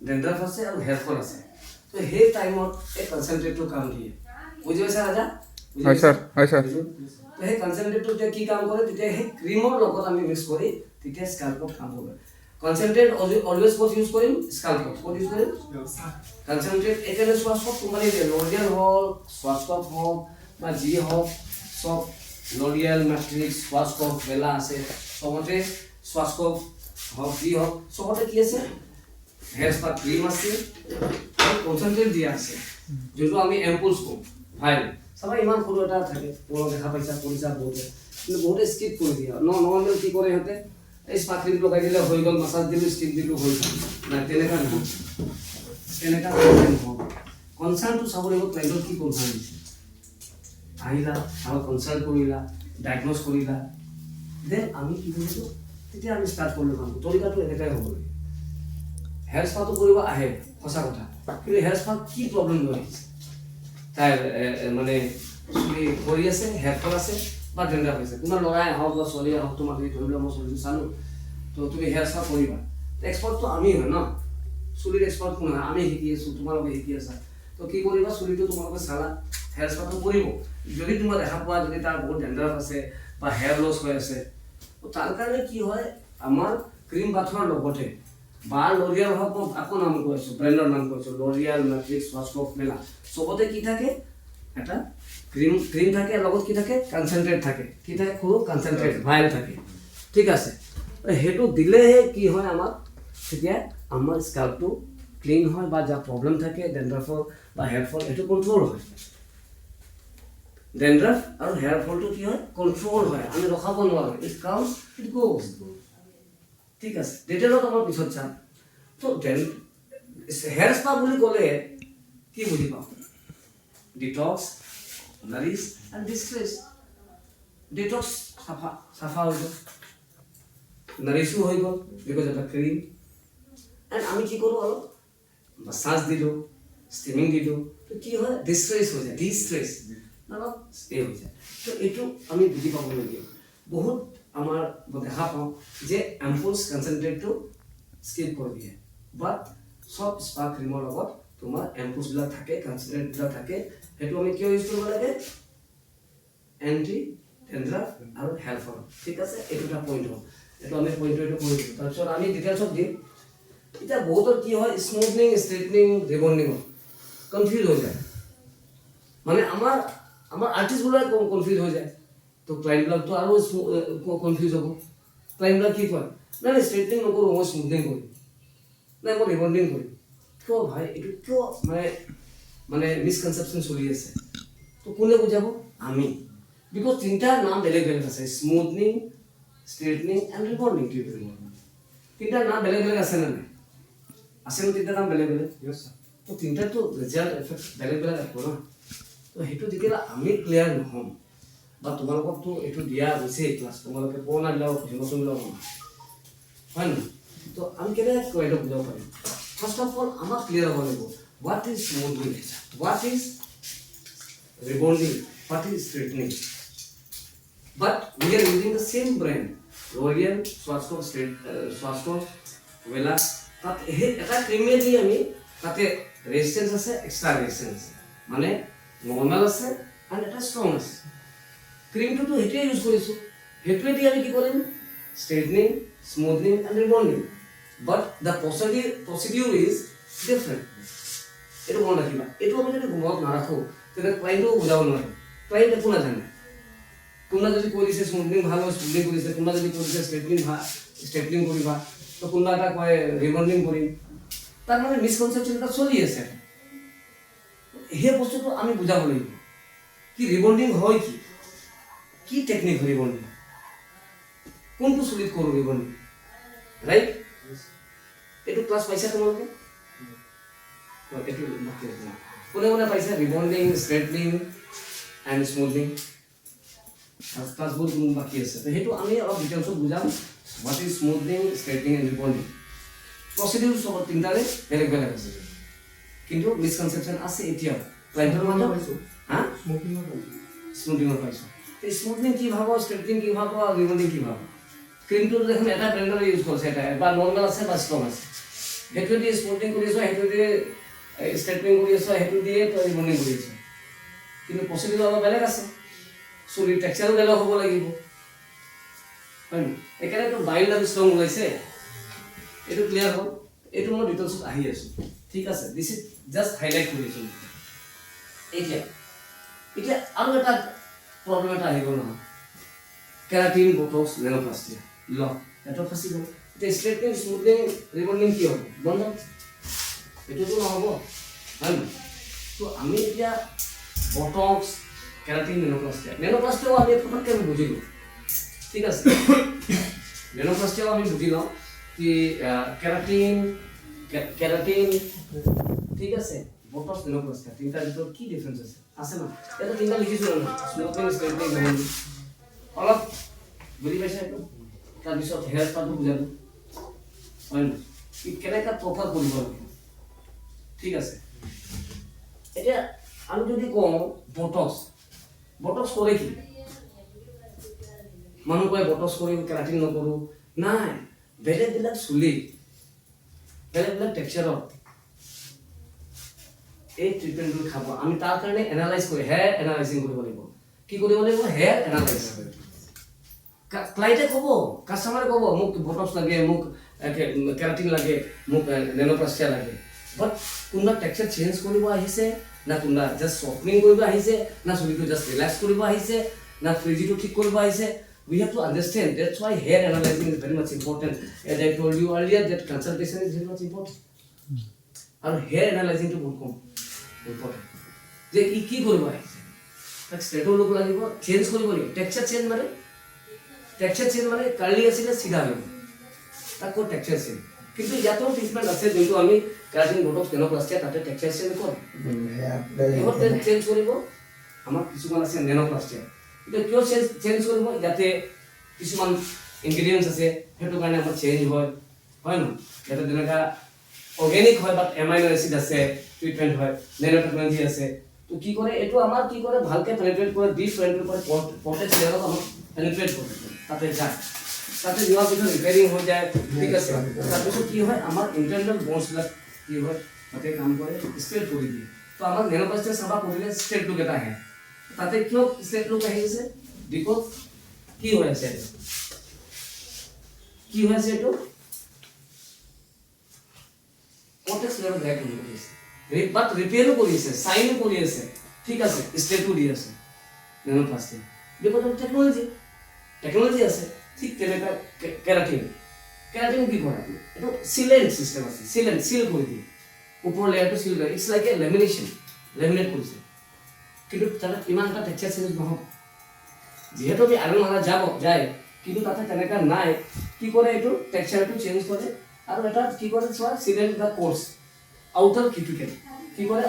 ডেন্ড্ৰাফ আছে আৰু hair fall আছে তো সেই টাইমত এই কনচেনট্ৰেটটো কাম দিয়ে বুজি পাইছা ৰাজা হয় স্যাৰ তো সেই কনচেনট্ৰেটটো তেতিয়া কি কাম কৰে তেতিয়া সেই ক্ৰীমৰ লগত আমি মিক্স কৰি তেতিয়া স্কাল্পত কাম কৰে কনচেনট্ৰেট অলৱেজ ক'ত ইউজ কৰিম স্কাল্পত ক'ত ইউজ কৰিম কনচেনট্ৰেট একেবাৰে চোৱা চব কোম্পানী দিয়ে লৰিয়েল হওক স্বাস্থ্য হওক বা যি হওক চব লৰিয়েল মেট্ৰিক্স স্বাস্থ্য বেলা আছে চবতে স্বাস্থ্য হওক যি হওক চবতে কি আছে হেয়াৰ স্পা ক্ৰীম আছে আৰু কনচেনট্ৰেট দিয়া আছে যোনটো আমি এম্পুলছ কওঁ ভাইল চাবা ইমান সৰু এটা থাকে পূৰণ দেখা পাইছা কৰিছা বহুতে কিন্তু বহুতে স্কিপ কৰি দিয়ে নৰ্মেল কি কৰে সিহঁতে এই স্পা ক্ৰীম লগাই দিলে হৈ গ'ল মাছাজ দিলোঁ স্কিপ দিলোঁ হৈ গ'ল নাই তেনেকুৱা নহয় তেনেকুৱা নহয় কনচাৰ্ণটো চাব লাগিব ক্লাইণ্টৰ কি কনচাৰ্ণ দিছে আহিলা আৰু কনচাল্ট কৰিলা ডায়েগন'জ কৰিলা দেন আমি কি কৰিছোঁ তেতিয়া আমি ষ্টাৰ্ট কৰিলোঁ কামটো তৰিকাটো এনেকুৱাই হ'ব লাগে হেয়াৰ স্পাটো কৰিব আহে সঁচা কথা কিন্তু হেয়াৰ স্পা কি প্ৰব্লেম লৈ আহিছে তাই মানে চুলি কৰি আছে হেয়াৰ ফল আছে বা ডেন্ড্ৰাফ আছে তোমাৰ ল'ৰাই হওক বা ছোৱালীয়ে হওক তোমাক ধৰি লোৱা মই ছোৱালীটো চালোঁ তো তুমি হেয়াৰ স্পা কৰিবা এক্সপাৰ্টটো আমি হয় ন চুলিৰ এক্সপাৰ্ট কোন হয় আমি শিকি আছোঁ তোমালোকে শিকি আছা তো কি কৰিবা চুলিটো তোমালোকে চালা হেয়াৰ স্পাটো কৰিব যদি তোমাৰ দেখা পোৱা যদি তাৰ বহুত ডেন্ড্ৰাফ আছে বা হেয়াৰ লছ হৈ আছে তো তাৰ কাৰণে কি হয় আমাৰ ক্ৰীম বাথৰ লগতে বা লৰিয়েল হওক মই আকৌ নাম কৈছোঁ ব্ৰেণ্ডৰ নাম কৈছোঁ লৰিয়েল মেট্ৰিক্স স্বাস্থ্য মেলা চবতে কি থাকে এটা ক্ৰীম থাকে লগত কি থাকে কনচেনট্ৰেট থাকে কি থাকে সৰু কনচেনট্ৰেট ভাইল থাকে ঠিক আছে সেইটো দিলেহে কি হয় আমাক তেতিয়া আমাৰ স্কাল্পটো ক্লিন হয় বা যা প্ৰব্লেম থাকে ডেন্ড্ৰাফৰ বা হেয়াৰ ফল এইটো কণ্ট্ৰল হয় ডেন্ড্ৰাফ আৰু হেয়াৰ ফলটো কি হয় কণ্ট্ৰল হয় আমি ৰখাব নোৱাৰোঁ ইট কামছ ইট গোজ ঠিক আছে ডিটেইলত আমাৰ পিছত চাম তো হেয়াৰ স্পা বুলি ক'লে কি বুজি পাওঁ detox Nourish and distress detox চাফা হৈ গ'ল নাৰিছো হৈ গ'ল বিকজ এটা ক্ৰীম এণ্ড আমি কি কৰোঁ অলপ মাছাজ দিলোঁ ষ্টিমিং দিলোঁ তো কি হয় ডিষ্ট্ৰেছ হৈ যায় ডিষ্ট্ৰেছ অলপ ষ্টে হৈ যায় তো এইটো আমি বুজি পাবলগীয়া বহুত আমাৰ দেখা পাওঁ যে এম্পুলছ কনচেনট্ৰেটটো স্কিপ কৰি দিয়ে বাট চব স্পা ক্ৰীমৰ লগত তোমাৰ এম্পুলছবিলাক থাকে কনচেনট্ৰেটবিলাক থাকে সেইটো আমি কিয় ইউজ কৰিব লাগে এণ্টি ডেন্ড্ৰাফ আৰু হেয়াৰ ফল ঠিক আছে এইটো এটা পইণ্ট হ'ল এইটো আমি পইণ্টটো এইটো কৰি দিওঁ তাৰপিছত আমি ডিটেইলছত দিম এতিয়া বহুতৰ কি হয় স্মুথনিং ষ্ট্ৰেইটনিং ৰিবন্ডিঙত কনফিউজ হৈ যায় মানে আমাৰ আৰ্টিষ্টবিলাক কনফিউজ হৈ যায় তো ক্লাইণ্টবিলাকতো আৰু কনফিউজ হ'ব ক্লাইণ্টবিলাক কি কয় নাই ষ্ট্ৰেইটনিং নকৰোঁ মই স্মুথনিং কৰিম নাই মই ৰিবন্ডিং কৰিম কিয় ভাই এইটো কিয় মানে মিছকনচেপশ্যন চলি আছে তো কোনে বুজাব আমি বিকজ তিনিটা নাম বেলেগ বেলেগ আছে স্মুথনিং ষ্ট্ৰেইটনিং এণ্ড ৰিবন্ডিং তিনিটা নাম বেলেগ বেলেগ আছে নে নাই আছে ন তিনিটা নাম বেলেগ বেলেগ তো তিনিটাতো ৰিজাল্ট এফেক্ট বেলেগ বেলেগ আহিব ন তো সেইটো যেতিয়া আমি ক্লিয়াৰ নহ'ম বা তোমালোককতো এইটো দিয়া গৈছে ক্লাছ তোমালোকে পুৰণা বিলাক নতুন বিলাক হয় নহয় তো আমি কেনেকৈ এইটো বুজাব পাৰিম ফাৰ্ষ্ট অফ অল আমাক ক্লিয়াৰ হ'ব লাগিব what is smoothening what is rebonding, what is straightening? But we are using the same brand, L'Oreal, Swasco, Vela. But এটা ক্ৰীমে দি আমি তাতে ৰেজিষ্টেন্স আছে এক্সট্ৰা ৰেজিষ্টেন্স আছে মানে নৰ্মেল আছে আৰু এটা ষ্ট্ৰং আছে ক্ৰীমটোতো সেইটোৱে ইউজ কৰিছোঁ সেইটোৱে দি আমি কি কৰিম straightening smoothening and rebonding but the procedure is different এইটো মনত ৰাখিবা এইটো আমি যদি মনত নাৰাখোঁ তেতিয়া ক্লাইণ্টটো বুজাব নোৱাৰে ক্লাইণ্ট একো নাজানে কোনোবা যদি কৰিছে স্মুথনিং ভাল হয় স্মুথনিং কৰিছে কোনোবা যদি কৰিছে ষ্ট্ৰেইটনিং কৰিবা তো কোনোবা এটা কয় ৰিবন্ডিং কৰিম তাৰ মানে মিছকনচেপশ্যন এটা চলি আছে সেই বস্তুটো আমি বুজাব লাগিব কি ৰিবন্ডিং হয় কি টেকনিক হয় ৰিবন্ডিং কোনটো চুলিত কৰোঁ ৰিবন্ডিং ৰাইট এইটো ক্লাছ পাইছা তোমালোকে এইটো কোনে কোনে পাইছে ৰিবন্ডিং ষ্ট্ৰেইটনিং এণ্ড স্মুথনিং ক্লাছবোৰ কোনো বাকী আছে সেইটো আমি অলপ ডিটেইলছত বুজাম what is smoothening straightening and rebonding procedure চব তিনিটাৰে বেলেগ বেলেগ আছে কিন্তু মিছকনচেপশ্যন আছে এতিয়াও ক্লাইণ্টৰ মাজত পাইছোঁ হা স্মুথনিঙত পাইছোঁ স্মুথনিং কি ভাব ষ্ট্ৰেইটনিং কি ভাব আৰু ৰিবন্ডিং কি ভাব ক্ৰীমটো দেখোন এটা ব্ৰেণ্ডৰ ইউজ কৰিছে এটা বা নৰ্মেল আছে বা ষ্ট্ৰং আছে সেইটো দিয়ে স্পৰ্টিং কৰি আছ, সেইটো দিয়ে ষ্ট্ৰেটনিং কৰি আছ, সেইটো দিয়ে তই ৰিবন্ডিং কৰি আছ। কিন্তু প্ৰচিডিউৰ অলপ বেলেগ আছে, চুলিৰ টেক্সচাৰো বেলেগ হ'ব লাগিব, হয় নহয়? সেইকাৰণে তোৰ বাইল আৰু ষ্ট্ৰং ওলাইছে, এইটো ক্লিয়াৰ হ'ল। এইটো মই ডিটেইলছত আহি আছোঁ, ঠিক আছে? দিছ ইজ জাষ্ট হাইলাইট কৰি আছোঁ। এতিয়া আৰু এটা প্ৰব্লেম এটা আহিব নহয়, কেৰাটিন, বটক্স, নেনোপ্লাস্টিয়া ল এটা ফাঁচি গ'ল। এতিয়া ষ্ট্ৰেটনিং, স্মুথনিং, ৰিবন্ডিং কি হ'ব? বন্ধ, এইটোতো নহ'ব, হয় নহয়? তো আমি এতিয়া বটক্স, কেৰাটিন, নেনোপ্লাস্টিয়াও আমি পটককৈ আমি বুজি লওঁ, ঠিক আছে? নেনোপ্লাস্টিয়াও আমি বুজি লওঁ কি কেৰাটিন ঠিক আছে, বটক্স, নেনোপ্লাস্টিয়া তিনিটাৰ ভিতৰত কি ডিফাৰেঞ্চ আছে না? ইয়াতে তিনিটা লিখিছোঁ আৰু স্মুথনিং, ষ্ট্ৰেটনিং, ৰিবন্ডিং। অলপ বুজি পাইছে এইটো? তাৰপিছত হেয়াৰ স্পাটো বুজালোঁ, হয় নহয়? কেনেকৈ প্ৰপাৰ কৰিব লাগে, ঠিক আছে? এতিয়া আমি যদি কওঁ বটক্স কৰে কি? মানুহ কয় বটক্স কৰিম, কেৰাটিন নকৰোঁ। নাই, বেলেগ চুলি, বেলেগ টেক্সচাৰত এই ট্ৰিটমেণ্টবোৰ খাব। আমি তাৰ কাৰণে এনালাইজ কৰি হেয়াৰ এনালাইজিং কৰিব লাগিব। কি কৰিব লাগিব? Hair analyse. ক্লাইণ্টে ক'ব, কাষ্টমাৰে ক'ব মোক বটক্স লাগে, মোক কেৰাটিন লাগে, মোক নেনোপ্লাস্টিয়া লাগে। বাট কোনোবা টেক্সচাৰ চেঞ্জ কৰিব আহিছে, না কোনোবা জাষ্ট শ্বৰ্টনিং কৰিব আহিছে, না চুলিটো জাষ্ট ৰিলেক্স কৰিব আহিছে, না ফ্ৰিজিটো ঠিক কৰিব আহিছে। We have to understand. That's why hair analyzing is very much important. As I told you earlier, that consultation is very much important. And hair analyzing to বহুত কম important. যে ই কি কৰিব আহিছে, তাক ষ্ট্ৰেটো লুক লাগিব, চেঞ্জ কৰিব লাগিব। টেক্সচাৰ চেঞ্জ মানে কাৰ্লি আছিলে চিধা হৈ গ'ল, তাক ক'ত টেক্সচাৰ চেঞ্জ। কিন্তু ইয়াতো ট্ৰিটমেণ্ট আছে যোনটো আমি কেৰাটিন, বটক্স, নেনোপ্লাস্টিয়া তাতে টেক্সচাৰ চেঞ্জ কৰোঁ, ইহঁত চেঞ্জ কৰিব। আমাৰ কিছুমান আছে নেনোপ্লাস্টিয়া, এতিয়া কিয় চেঞ্জ কৰিব? ইয়াতে কিছুমান ইনগ্ৰিডিয়েণ্টছ আছে, সেইটো কাৰণে আমাৰ চেঞ্জ হয়, হয় নহয়? ইয়াতে যেনেকুৱা অৰ্গেনিক হয়, বাট এমাইনো এচিড আছে, ট্ৰিটমেণ্ট হয়, নেনো টেকনলজি আছে। তো কি কৰে এইটো আমাৰ কি কৰে, ভালকৈ পেনিট্ৰেট কৰে, ডিপ পেনিট্ৰেট কৰে, প্ৰটেক্ট লেয়াৰত আমাক পেনিট্ৰেট কৰে, তাতে যায়, তাতে যোৱাৰ পিছত ৰিপেয়াৰিং হৈ যায়, ঠিক আছে? তাৰপিছত কি হয়, আমাৰ ইণ্টাৰনেল বনছবিলাক কি হয়, তাতে কাম কৰে, ষ্ট্ৰেট কৰি দিয়ে। তো আমাক নেনোপ্লাস্টিয়া চাফা কৰিলে ষ্ট্ৰেট লুক এটা আহে। তাতে কিয় ষ্ট্ৰেট লুক আহিছে? বিকজ কি হৈ আছে, এইটো প্ৰটেক্ট লেয়াৰত বেয়া কৰি আছে, বাট ৰিপেয়াৰো কৰি আছে, চাইনো কৰি আছে, ঠিক আছে? ষ্ট্ৰেটো দি আছে নেনোপ্লাস্টিয়া, বিকজ অফ টেকনলজি আছে। ঠিক তেনেকুৱা কেৰাটিন কি কৰে? এইটো চিলেণ্ট চিষ্টেম আছে, চিল কৰি দিয়ে, ওপৰৰ লেয়াৰটো চিল কৰে। ইটছ লাইক এ লেমিনেট কৰিছে, কিন্তু তাতে ইমান এটা টেক্সচাৰ চেঞ্জ নহ'ব। যিহেতু আমি আইৰণ মাৰা যায়, কিন্তু তাতে তেনেকুৱা নাই। কি কৰে? এইটো টেক্সচাৰটো চেঞ্জ কৰে, আৰু এটা কি কৰে চোৱা, চিলেণ্ট বা কোৰ্চ আউটাৰ কিউটিকেল কি কৰে?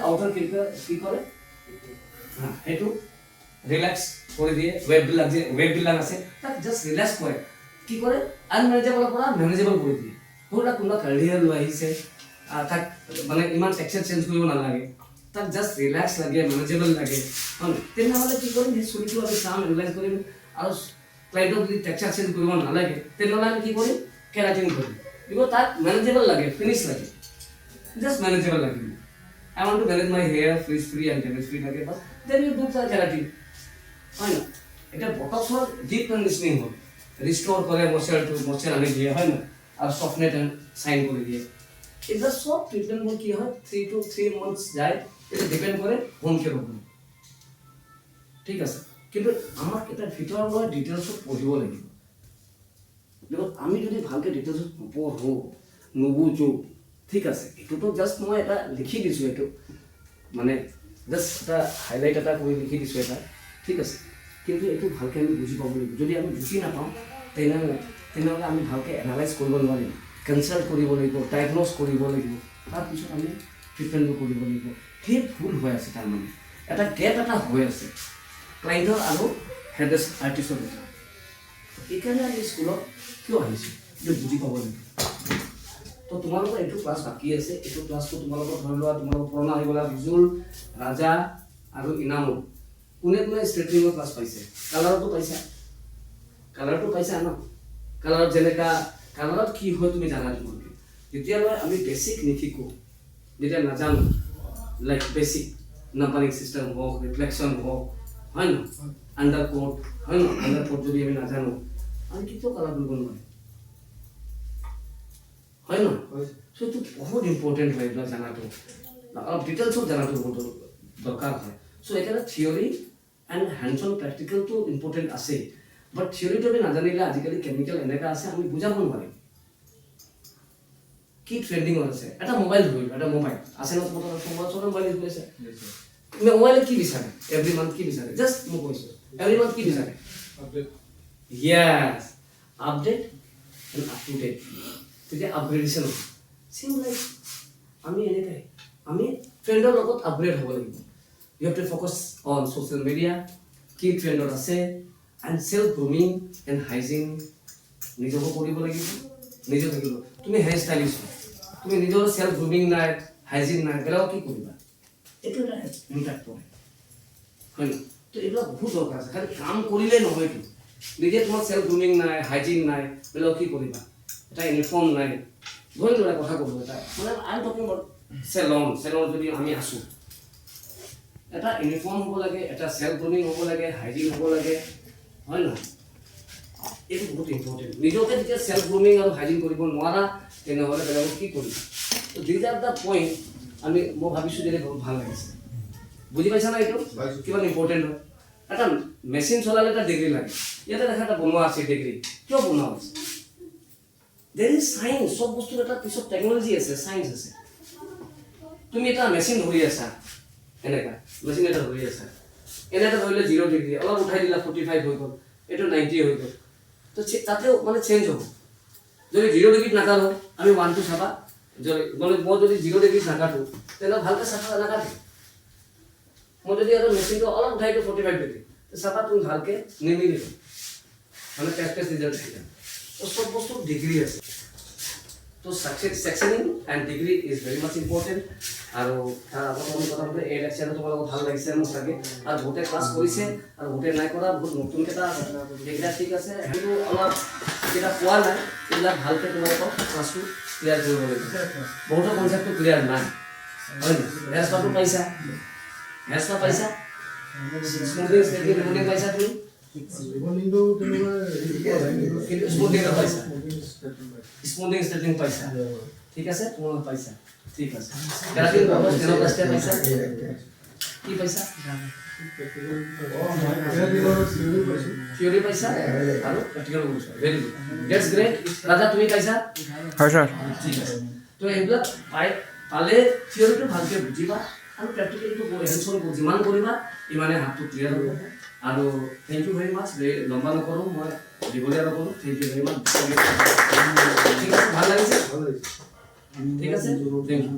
কি কৰে? সেইটো ৰিলেক্স কৰি দিয়ে। ৱেববিলাক আছে, তাক জাষ্ট ৰিলেক্স কৰে। কি কৰে? আনমেনেজেবলৰ পৰা মেনেজেবল কৰি দিয়ে। কোনোবা কাৰ্লি হেয়াৰ লৈ আহিছে, তাক মানে ইমান টেক্সচাৰ চেঞ্জ কৰিব নালাগে, তাক জাষ্ট ৰিলেক্স লাগে, মেনেজেবল লাগে, হয়। তেনেহ'লে কি কৰিম? সেই চুলিটো আমি চাম, এনালাইজ কৰিম, আৰু ক্লাইণ্টক যদি টেক্সচাৰ চেঞ্জ কৰিব নালাগে, তেনেহ'লে আমি কি কৰিম? কেৰাটিন কৰিম, বিকজ তাক মেনেজেবল লাগে, ফিনিছ লাগে, জাষ্ট মেনেজেবল লাগে। I want to manage my hair frizz-free and damage-free লাগে, বাট then you do the keratin, হয় না? এটা বটক্সৰ ডিপ কণ্ডিশ্যনিং হ'ল, ৰিষ্ট'ৰ কৰে মইশ্চাৰ আনি দিয়ে, হয় না? আৰু চফনেট এণ্ড চাইন কৰি দিয়ে। এতিয়া চব ট্ৰিটমেণ্টবোৰ কি হয়, 3 to 3 months যায়, এটা ডিপেণ্ড কৰে হোম কেয়াৰৰ ওপৰত, ঠিক আছে? কিন্তু আমাক এটা ভিতৰৰ পৰা ডিটেইলছত পঢ়িব লাগিব, বিকজ আমি যদি ভালকৈ ডিটেইলছত নপঢ়োঁ, নুবুজোঁ, ঠিক আছে? এইটোতো জাষ্ট মই এটা লিখি দিছোঁ, এইটো মানে জাষ্ট এটা হাইলাইট এটা কৰি লিখি দিছোঁ এটা, ঠিক আছে? কিন্তু এইটো ভালকৈ আমি বুজি পাব লাগিব। যদি আমি বুজি নাপাওঁ, তেনেহ'লে আমি ভালকৈ এনালাইজ কৰিব নোৱাৰিম, কনচাল্ট কৰিব লাগিব, ডায়েগন'জ কৰিব লাগিব, তাৰপিছত আমি ট্ৰিটমেণ্টটো কৰিব লাগিব। সেই ভুল হৈ আছে, তাৰমানে এটা গেপ এটা হৈ আছে ক্লাইণ্টৰ আৰু হেড আৰ্টিষ্টৰ ভিতৰত। সেইকাৰণে আমি স্কুলত কিয় আহিছোঁ, এইটো বুজি পাব লাগিব। তো তোমালোকৰ এইটো ক্লাছ বাকী আছে, এইটো ক্লাছটো তোমালোকৰ ধৰি লোৱা, তোমালোকৰ পুৰণা আহি গ'লা বিজুল, ৰাজা আৰু ইনামুল। কোনে ষ্ট্ৰেটনিঙৰ ক্লাছ পাইছে? কালাৰটো পাইছা ন? কালাৰত যেনেকুৱা, কালাৰত কি হয় তুমি জানা? তোমালোকে যেতিয়ালৈ আমি বেছিক নিশিকোঁ, যেতিয়া নাজানো, লাইক বেছিক নাম্বাৰিং চিষ্টেম হওক, ৰিফ্লেকশ্যন হওক, হয় নহয়, আণ্ডাৰ কোড, হয় নহয়, আণ্ডাৰ কোড যদি আমি নাজানো আমি কেতিয়াও কালাৰ কৰিব নোৱাৰিম, হয় নহয়। চ' এইটো বহুত ইম্পৰ্টেণ্ট হয় এইবিলাক জানাটো, অলপ ডিটেইলছত জানাটো বহুত দৰকাৰ হয়। চ' এইকাৰণে থিয়ৰী এণ্ড হেণ্ডছ অন প্ৰেক্টিকেলটো ইম্পৰ্টেণ্ট আছেই, বাট থিয়ৰীটো আমি নাজানিলে আজিকালি কেমিকেল এনেকুৱা আছে আমি বুজাব নোৱাৰিম কি ট্ৰেণ্ডিঙত আছে। এটা মোবাইল ধৰিলোঁ, এটা মোবাইল আছে ন, তোমাৰ মোবাইল ইউজ কৰিছে, মোবাইলে কি বিচাৰে, এভৰি মান্থ কি বিচাৰে, জাষ্ট মই কৈছোঁ এভৰি মান্থ কি বিচাৰে, yes update and up to date, তেতিয়া আপগ্ৰেডেশ্যন হ'ব। চেম লাইক আমি এনেকৈ আমি ট্ৰেণ্ডৰ লগত আপগ্ৰেড হ'ব লাগিব। You have to focus on social media, কি ট্ৰেণ্ডত আছে, and self grooming and hygiene নিজকো কৰিব লাগিব, নিজে থাকিব। তুমি হেয়াৰ ষ্টাইলিছ, তুমি নিজৰ চেল্ফ গ্ৰুমিং নাই, হাইজিন নাই, বেলেগক কি কৰিবা, এইটো এটা ইম্পেক্ট পৰে, হয় নহয়। তো এইবিলাক বহুত দৰকাৰ আছে, খালি কাম কৰিলে নহয়তো, নিজে তোমাৰ চেল্ফ গ্ৰুমিং নাই, হাইজিন নাই, বেলেগক কি কৰিবা, এটা ইউনিফৰ্ম নাই। ধৰি লোৱা কথা ক'ব এটা, মানে আই এম টকিং এবাউট চেলন যদি আমি আছোঁ, এটা ইউনিফৰ্ম হ'ব লাগে, এটা চেল্ফ গ্ৰুমিং হ'ব লাগে, হাইজিন হ'ব লাগে, হয় নহয়। এইটো বহুত ইম্পৰ্টেণ্ট। নিজকে যেতিয়া চেল্ফ গ্ৰুমিং আৰু হাইজিন কৰিব নোৱাৰা তেনেহ'লে বেলেগক কি কৰিবা। তো দিজ আৰ দ্য পইণ্ট মই ভাবিছোঁ যে বহুত ভাল লাগিছে। বুজি পাইছা না, এইটো কিমান ইম্পৰ্টেণ্ট হয়। এটা মেচিন চলালে এটা ডিগ্ৰী লাগে, ইয়াতে দেখা এটা বনোৱা আছে ডিগ্ৰী, কিয় বনোৱা হৈছে, দেৰ ইজ চায়েন্স, চব বস্তুৰ এটা পিছত টেকন'লজি আছে, চায়েন্স আছে। তুমি এটা মেচিন ধৰি আছা, এনেকা মেচিন এটা ধৰি আছা, এনেকৈ ধৰিলে 0 ডিগ্ৰী, অলপ উঠাই দিলা 45 হৈ গ'ল, এইটো 90 হৈ গ'ল, তো তাতেও মানে চেঞ্জ হ'ব। যদি 0 ডিগ্ৰীত নাকাটো, আমি 1 to চাবা, মানে মই যদি 0 ডিগ্ৰীত নাকাটো তেনেহ'লে ভালকৈ চাফা নাকাটে। মই যদি আৰু মেচিনটো অলপ উঠাই দিওঁ 45 ডিগ্ৰী, তো চাফা তুমি ভালকৈ নিমিলিব, মানে টেষ্ট ৰিজাল্ট আহিলে। তো চব বস্তু ডিগ্ৰী আছে। তো sectioning and degree is very much important. আৰু তাৰ আগত আমি কথা পাতিলে এই লেকচাৰটো তোমালোকক ভাল লাগিছে মোক চাগে, আৰু বহুতে ক্লাছ কৰিছে আৰু বহুতে নাই কৰা, বহুত নতুন কেইটা সেইকেইটা ঠিক আছে, সেইটো অলপ যেটা পোৱা নাই এইবিলাক ভালকৈ তোমালোকক ক্লাছটো ক্লিয়াৰ কৰিব লাগিব। বহুতৰ কনচেপ্টটো ক্লিয়াৰ নাই, হয় নি, হেয়াৰ স্পাটো পাইছা, হেয়াৰ স্পা পাইছা, স্মুথিং ষ্ট্ৰেইটনিং ৰিমুভিং পাইছা, তুমি স্মুথিং ষ্ট্ৰেইটনিং পাইছা, ঠিক আছে, তোমালোক পাইছা, ঠিক আছে। কেৰাটিন প্লাষ্টিক পাইছা, কি পাইছা, থিয়ৰী পাইছা আৰু প্ৰেক্টিকেল কৰিছা, ভেৰি গুড, দ্যাটছ গ্ৰেট। ৰাজা তুমি পাইছা, হয় ছাৰ। ঠিক আছে। তো এইবিলাক পালে থিয়ৰীটো ভালকৈ বুজিবা আৰু প্ৰেক্টিকেলটো যিমান কৰিবা ইমানে হাতটো ক্লিয়াৰ হ'ব। আৰু থেংক ইউ ভেৰি মাছ, লম্বা নকৰোঁ, মই দীঘলীয়া নকৰোঁ, থেংক ইউ ভেৰি মাছ। ঠিক আছে, ভাল লাগিছে, ঠিক আছে, থেংক ইউ।